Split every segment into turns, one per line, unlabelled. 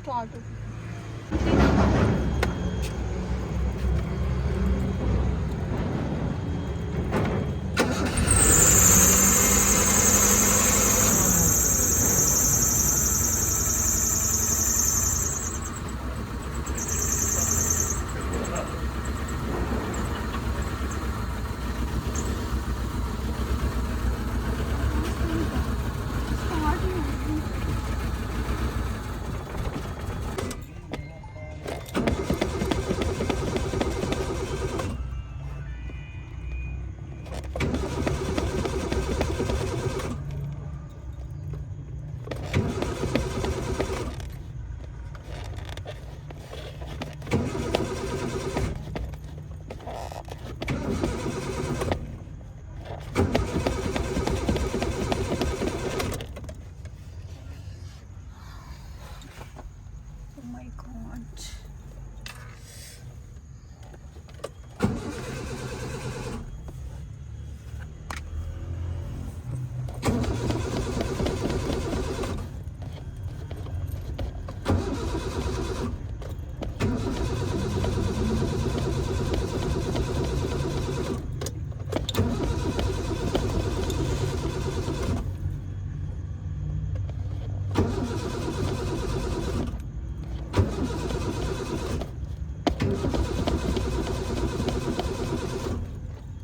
Start हो। Oh my god.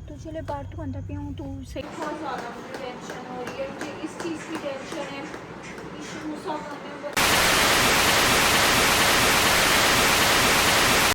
तो चले पार्ट वन तक हूँ तो सही बहुत ज़्यादा मुझे टेंशन हो रही है, मुझे इस चीज़ की टेंशन है।